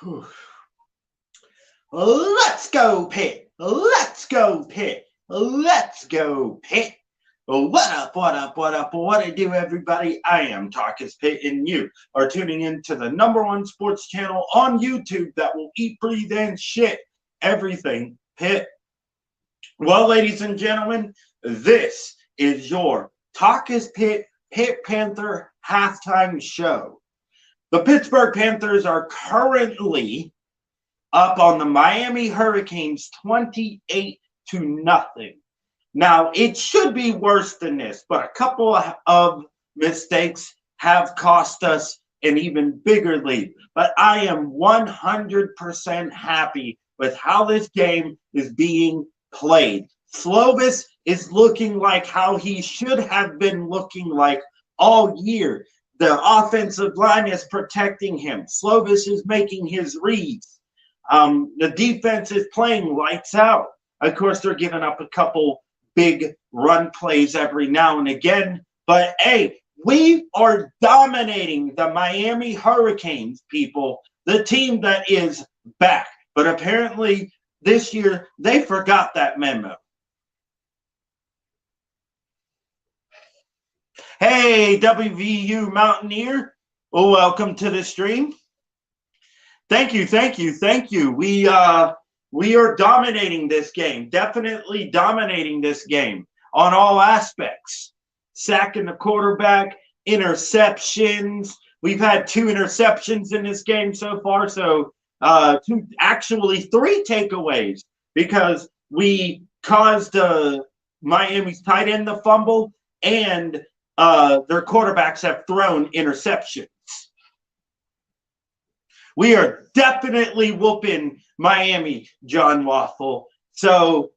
Whew. Let's go, Pitt. Let's go, Pitt. Let's go, Pitt. What up, what up, what up, what it do, everybody? I am TALK-IS-PITT, and you are tuning in to the #1 sports channel on YouTube that will eat, breathe, and shit everything Pitt. Well, ladies and gentlemen, this is your TALK-IS-PITT Pitt Panther halftime show. The Pittsburgh Panthers are currently up on the Miami Hurricanes 28-0. Now, it should be worse than this, but a couple of mistakes have cost us an even bigger lead. But I am 100% happy with how this game is being played. Slovis is looking like how he should have been looking like all year. The offensive line is protecting him. Slovis is making his reads. The defense is playing lights out. Of course, they're giving up a couple big run plays every now and again. But, hey, we are dominating the Miami Hurricanes, people, the team that is back. But apparently this year they forgot that memo. Hey, WVU Mountaineer, welcome to the stream. Thank you, thank you, thank you. We are dominating this game, definitely dominating this game on all aspects. Sacking the quarterback, interceptions. We've had 2 interceptions in this game so far, so actually 3 takeaways because we caused Miami's tight end to fumble, and their quarterbacks have thrown interceptions. We are definitely whooping Miami, John Waffle. So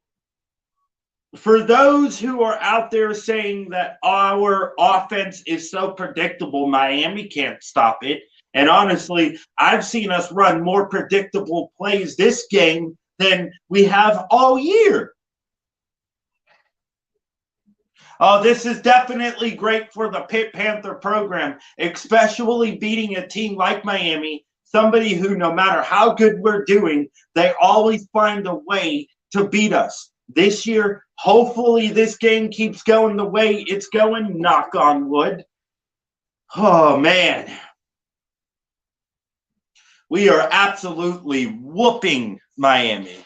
for those who are out there saying that our offense is so predictable, Miami can't stop it. And honestly, I've seen us run more predictable plays this game than we have all year. Oh, this is definitely great for the Pitt Panther program, especially beating a team like Miami. Somebody who, no matter how good we're doing, they always find a way to beat us. This year, hopefully this game keeps going the way it's going, knock on wood. Oh, man. We are absolutely whooping Miami.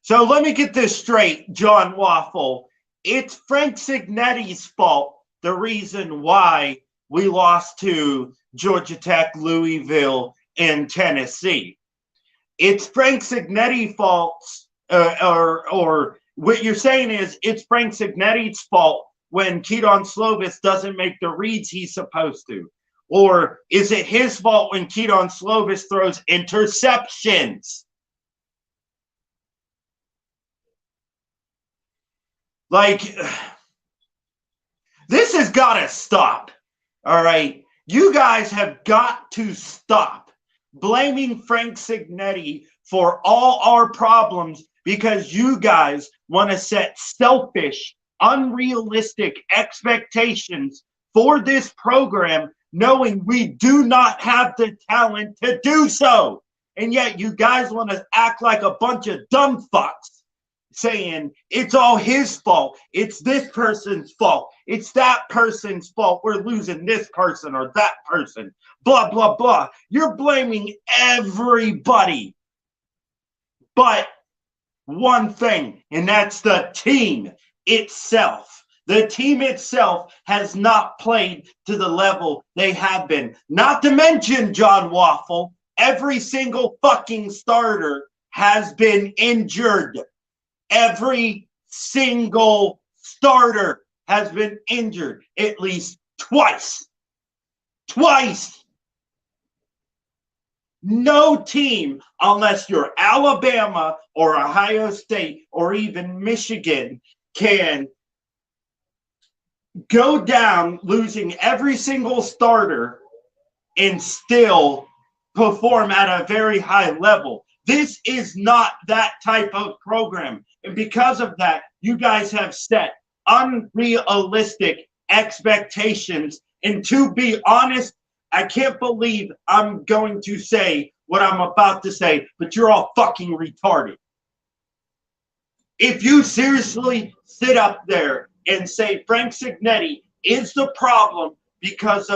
So let me get this straight, John Waffle. It's Frank Cignetti's fault, the reason why we lost to Georgia Tech, Louisville, and Tennessee. It's Frank Cignetti's fault, or what you're saying is it's Frank Cignetti's fault when Kedon Slovis doesn't make the reads he's supposed to. Or is it his fault when Kedon Slovis throws interceptions? Like, this has got to stop, all right? You guys have got to stop blaming Frank Cignetti for all our problems because you guys want to set selfish, unrealistic expectations for this program, knowing we do not have the talent to do so. And yet you guys want to act like a bunch of dumb fucks, saying it's all his fault, it's this person's fault, it's that person's fault, we're losing this person or that person, blah, blah, blah. You're blaming everybody but one thing, and that's the team itself. The team itself has not played to the level they have been. Not to mention, John Waffle, every single fucking starter has been injured. Every single starter has been injured at least twice. Twice. No team, unless you're Alabama or Ohio State or even Michigan, can go down losing every single starter and still perform at a very high level. This is not that type of program. And because of that, you guys have set unrealistic expectations. And to be honest, I can't believe I'm going to say what I'm about to say, but you're all fucking retarded. If you seriously sit up there and say Frank Signetti is the problem because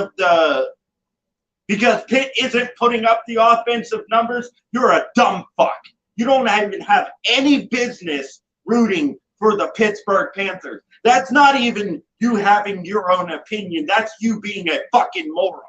Pitt isn't putting up the offensive numbers, you're a dumb fuck. You don't even have any business rooting for the Pittsburgh Panthers. That's not even you having your own opinion. That's you being a fucking moron.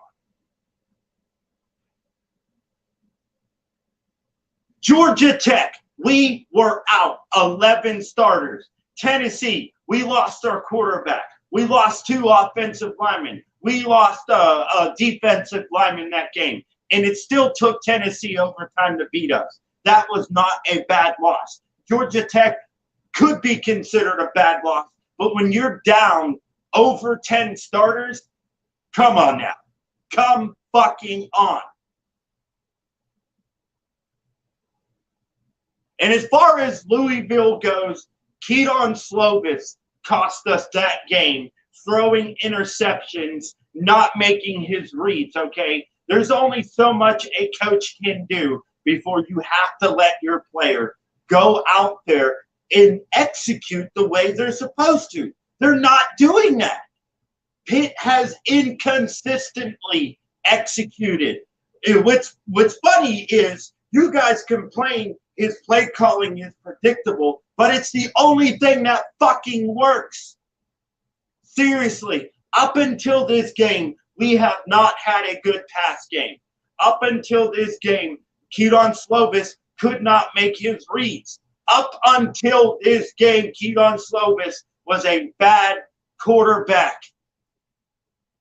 Georgia Tech, we were out 11 starters. Tennessee, we lost our quarterback. We lost 2 offensive linemen. We lost a defensive lineman that game. And it still took Tennessee overtime to beat us. That was not a bad loss. Georgia Tech could be considered a bad loss. But when you're down over 10 starters, come on now. Come fucking on. And as far as Louisville goes, Keaton Slovis cost us that game, throwing interceptions, not making his reads, okay? There's only so much a coach can do before you have to let your player go out there and execute the way they're supposed to. They're not doing that. Pitt has inconsistently executed. And what's funny is you guys complain his play calling is predictable, but it's the only thing that fucking works. Seriously, up until this game, we have not had a good pass game. Up until this game, Keaton Slovis could not make his reads. Up until this game, Keaton Slovis was a bad quarterback.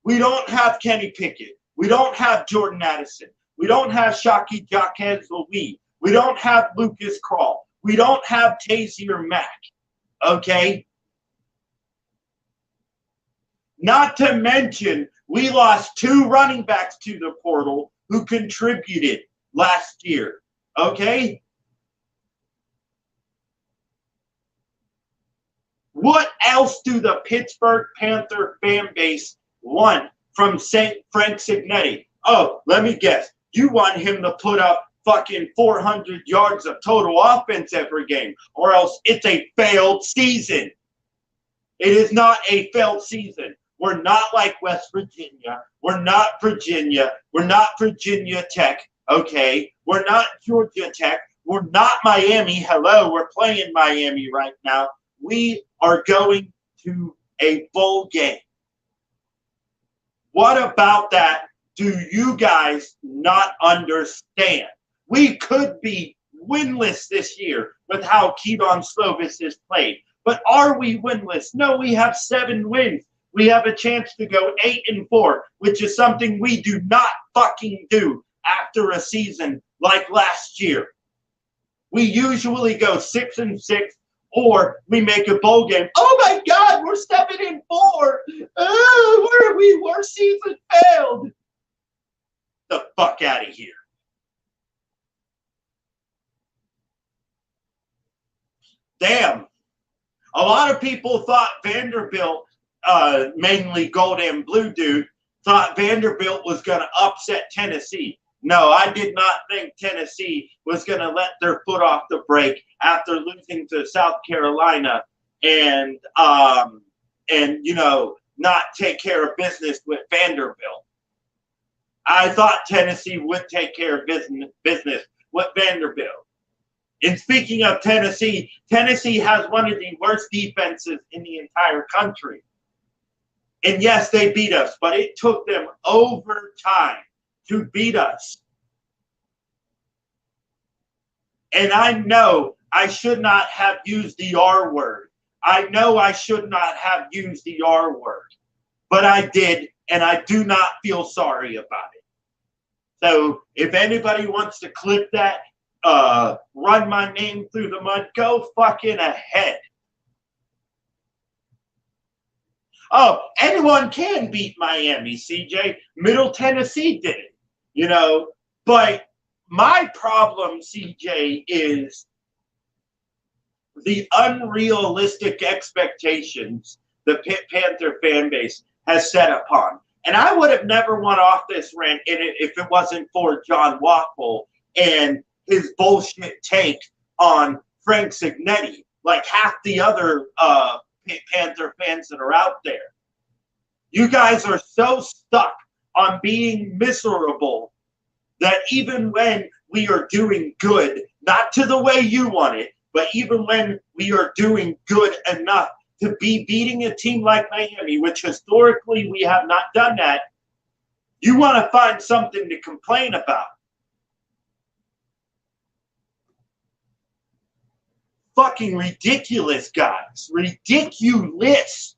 We don't have Kenny Pickett. We don't have Jordan Addison. We don't have Shockey Jaquez-Louis. We don't have Lucas Krull. We don't have Tazier Mack. Okay? Not to mention, we lost 2 running backs to the portal who contributed last year. Okay? What else do the Pittsburgh Panther fan base want from Frank Signetti? Oh, let me guess. You want him to put up fucking 400 yards of total offense every game, or else it's a failed season. It is not a failed season. We're not like West Virginia. We're not Virginia. We're not Virginia Tech, okay? We're not Georgia Tech. We're not Miami. Hello, we're playing Miami right now. We are going to a bowl game. What about that do you guys not understand? We could be winless this year with how Keaton Slovis is played. But are we winless? No, we have 7 wins. We have a chance to go 8-4, which is something we do not fucking do after a season like last year. We usually go 6-6, or we make a bowl game. Oh my God, we're 7-4. Oh, where are we? Our season failed. The fuck out of here. Damn. A lot of people thought Vanderbilt, mainly gold and blue dude, thought Vanderbilt was going to upset Tennessee. No, I did not think Tennessee was going to let their foot off the brake after losing to South Carolina and you know, not take care of business with Vanderbilt. I thought Tennessee would take care of business with Vanderbilt. And speaking of Tennessee, Tennessee has one of the worst defenses in the entire country. And yes, they beat us, but it took them overtime to beat us. And I know I should not have used the R word. I know I should not have used the R word. But I did, and I do not feel sorry about it. So if anybody wants to clip that, run my name through the mud, go fucking ahead. Oh, anyone can beat Miami, CJ. Middle Tennessee did it, you know. But my problem, CJ, is the unrealistic expectations the Pitt Panther fan base has set upon. And I would have never went off this rant if it wasn't for John Waffle and his bullshit take on Frank Signetti, like half the other Pitt Panther fans that are out there. You guys are so stuck on being miserable that even when we are doing good, not to the way you want it, but even when we are doing good enough to be beating a team like Miami, which historically we have not done that, you want to find something to complain about. Fucking ridiculous, guys. Ridiculous.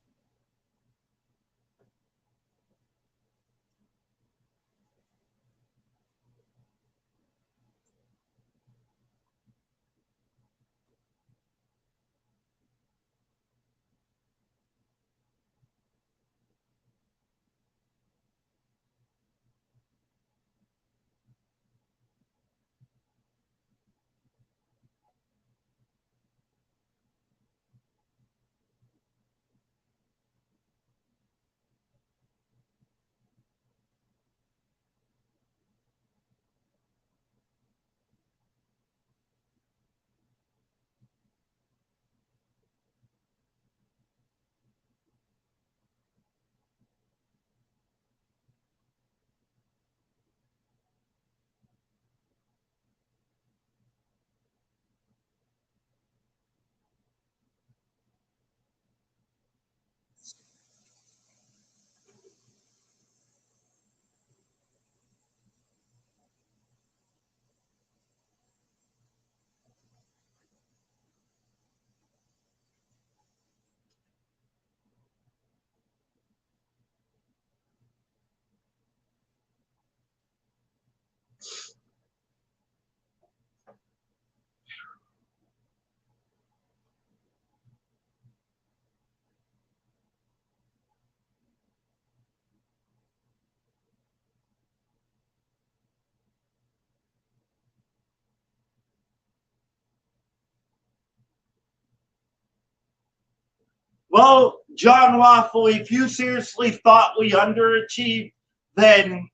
Well, John Waffle, if you seriously thought we underachieved, then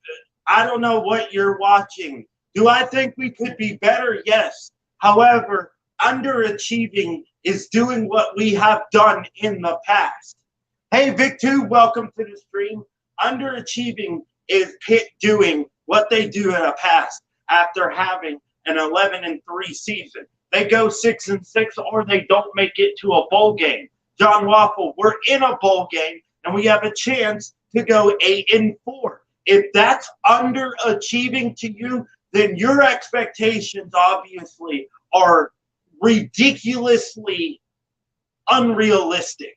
I don't know what you're watching. Do I think we could be better? Yes. However, underachieving is doing what we have done in the past. Hey, Vic2, welcome to the stream. Underachieving is Pitt doing what they do in the past after having an 11-3 season. They go 6-6 or they don't make it to a bowl game. John Waffle, we're in a bowl game and we have a chance to go 8-4. If that's underachieving to you, then your expectations obviously are ridiculously unrealistic.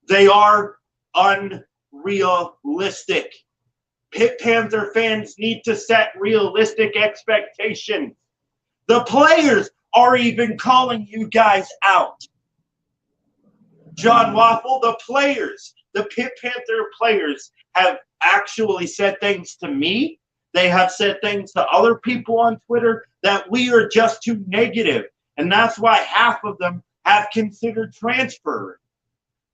They are unrealistic. Pitt Panther fans need to set realistic expectations. The players are even calling you guys out. John Waffle, the players, the Pitt Panther players have actually said things to me. They have said things to other people on Twitter that we are just too negative. And that's why half of them have considered transfer.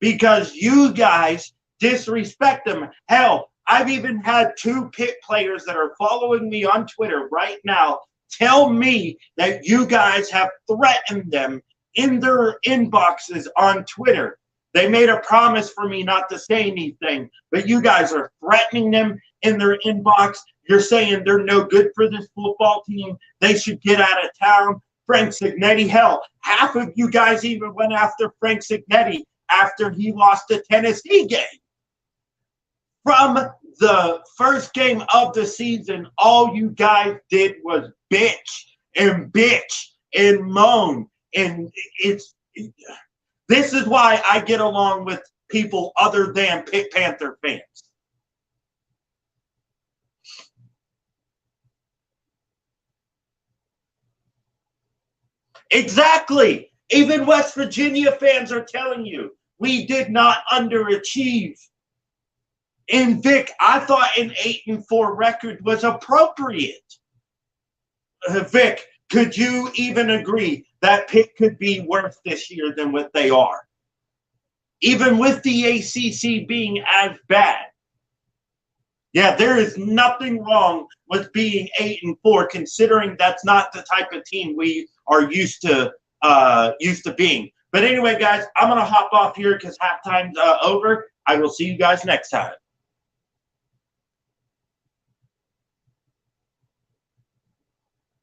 Because you guys disrespect them. Hell, I've even had 2 Pitt players that are following me on Twitter right now tell me that you guys have threatened them in their inboxes on Twitter. They made a promise for me not to say anything, but you guys are threatening them in their inbox. You're saying they're no good for this football team. They should get out of town. Frank Signetti, hell, half of you guys even went after Frank Signetti after he lost the Tennessee game. From the first game of the season, all you guys did was bitch and moan. And this is why I get along with people other than Pitt Panther fans. Exactly. Even West Virginia fans are telling you we did not underachieve. And Vic, I thought an 8-4 record was appropriate. Vic, could you even agree that Pitt could be worse this year than what they are? Even with the ACC being as bad. Yeah, there is nothing wrong with being 8-4, considering that's not the type of team we are used to being. But anyway, guys, I'm gonna hop off here because halftime's over. I will see you guys next time.